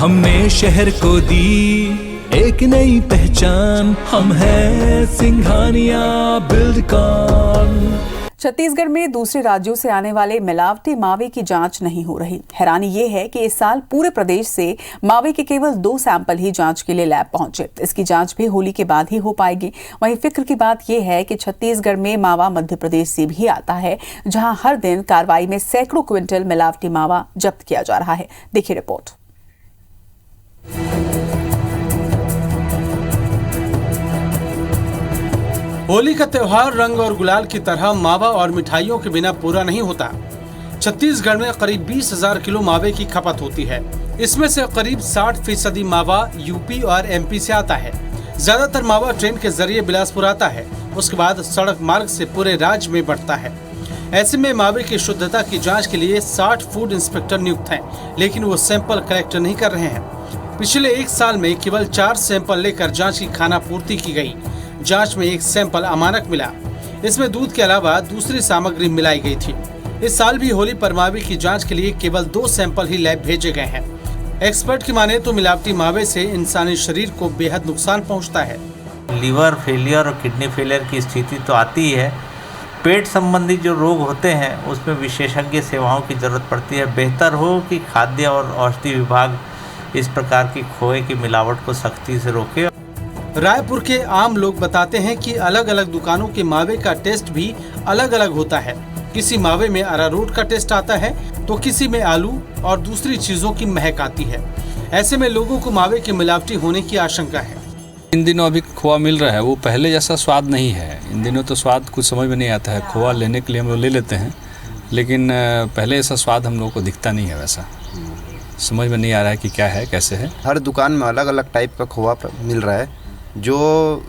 हमने शहर को दी एक नई पहचान, हम हैं सिंघानिया बिल्डकॉन। छत्तीसगढ़ में दूसरे राज्यों से आने वाले मिलावटी मावे की जांच नहीं हो रही। हैरानी ये है कि इस साल पूरे प्रदेश से मावे के केवल 2 सैंपल ही जांच के लिए लैब पहुंचे। इसकी जांच भी होली के बाद ही हो पाएगी। वहीं फिक्र की बात यह है कि छत्तीसगढ़ में मावा मध्य प्रदेश से भी आता है, जहां हर दिन कार्रवाई में सैकड़ों क्विंटल मिलावटी मावा जब्त किया जा रहा है। देखिए रिपोर्ट। होली का त्योहार रंग और गुलाल की तरह मावा और मिठाइयों के बिना पूरा नहीं होता। छत्तीसगढ़ में करीब 20,000 किलो मावे की खपत होती है। इसमें से करीब 60% मावा यूपी और एमपी से आता है। ज्यादातर मावा ट्रेन के जरिए बिलासपुर आता है, उसके बाद सड़क मार्ग से पूरे राज्य में बढ़ता है। ऐसे में मावे की शुद्धता की जाँच के लिए 60 फूड इंस्पेक्टर नियुक्त हैं, लेकिन वो सैंपल कलेक्ट नहीं कर रहे हैं। पिछले 1 साल में केवल 4 सैंपल लेकर जाँच की खानापूर्ति की गयी। जांच में 1 सैंपल अमानक मिला। इसमें दूध के अलावा दूसरी सामग्री मिलाई गई थी। इस साल भी होली पर मावे की जांच के लिए केवल 2 सैंपल ही लैब भेजे गए हैं। एक्सपर्ट की माने तो मिलावटी मावे से इंसानी शरीर को बेहद नुकसान पहुंचता है। लीवर फेलियर और किडनी फेलियर की स्थिति तो आती ही है। पेट संबंधी जो रोग होते हैं उसमें विशेषज्ञ सेवाओं की जरूरत पड़ती है। बेहतर हो कि खाद्य और औषधि विभाग इस प्रकार की खोए की मिलावट को सख्ती से रोके। रायपुर के आम लोग बताते हैं कि अलग अलग दुकानों के मावे का टेस्ट भी अलग अलग होता है। किसी मावे में अरारोट का टेस्ट आता है तो किसी में आलू और दूसरी चीजों की महक आती है। ऐसे में लोगों को मावे की मिलावटी होने की आशंका है। इन दिनों अभी खोआ मिल रहा है, वो पहले जैसा स्वाद नहीं है। इन दिनों तो स्वाद कुछ समझ में नहीं आता है। खोआ लेने के लिए हम लोग ले लेते हैं, लेकिन पहले ऐसा स्वाद हम लोग को दिखता नहीं है। वैसा समझ में नहीं आ रहा है कि क्या है, कैसे है। हर दुकान में अलग अलग टाइप का खोआ मिल रहा है, जो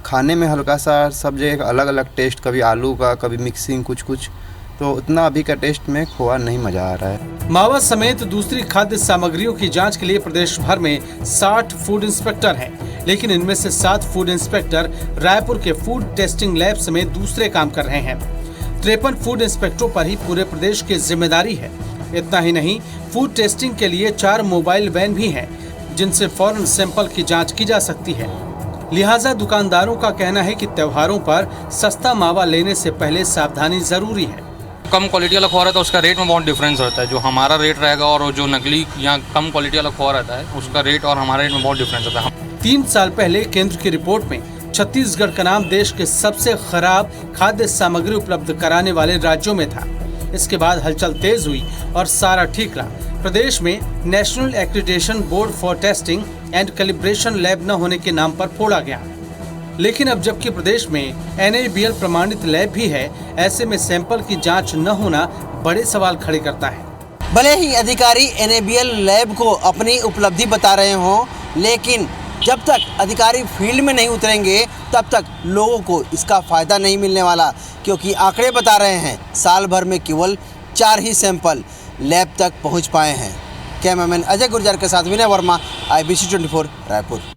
खाने में हल्का सा सब जगह अलग अलग टेस्ट, कभी आलू का, कभी मिक्सिंग कुछ, तो उतना अभी का टेस्ट में खोआ नहीं मजा आ रहा है। मावा समेत दूसरी खाद्य सामग्रियों की जांच के लिए प्रदेश भर में 60 फूड इंस्पेक्टर हैं, लेकिन इनमें से 7 फूड इंस्पेक्टर रायपुर के फूड टेस्टिंग लैब समेत दूसरे काम कर रहे हैं। 53 फूड इंस्पेक्टरों पर ही पूरे प्रदेश की जिम्मेदारी है। इतना ही नहीं, फूड टेस्टिंग के लिए 4 मोबाइल वैन भी हैं, जिनसे फौरन सैंपल की जांच की जा सकती है। लिहाजा दुकानदारों का कहना है कि त्योहारों पर सस्ता मावा लेने से पहले सावधानी जरूरी है। कम क्वालिटी वाला खोआ रहता है, उसका रेट में बहुत डिफरेंस रहता है। जो हमारा रेट रहेगा और जो नकली या कम क्वालिटी वाला खोआ रहता है, उसका रेट और हमारे रेट में बहुत डिफरेंस रहता है। 3 साल पहले केंद्र की रिपोर्ट में छत्तीसगढ़ का नाम देश के सबसे खराब खाद्य सामग्री उपलब्ध कराने वाले राज्यों में था। इसके बाद हलचल तेज हुई और सारा ठीक रहा। प्रदेश में national accreditation board for testing and calibration lab न होने के नाम पर फोड़ा गया। लेकिन अब जबकि प्रदेश में NABL प्रमाणित लैब भी है, ऐसे में सैंपल की जांच न होना बड़े सवाल खड़े करता है। भले ही अधिकारी NABL लैब को अपनी उपलब्धि बता रहे हों, लेकिन जब तक अधिकारी फील्ड में नहीं उतरेंगे तब तक लोगों को इसका फ़ायदा नहीं मिलने वाला, क्योंकि आंकड़े बता रहे हैं साल भर में केवल 4 ही सैंपल लैब तक पहुंच पाए हैं। कैमरामैन अजय गुर्जर के साथ विनय वर्मा, IBC 24 रायपुर।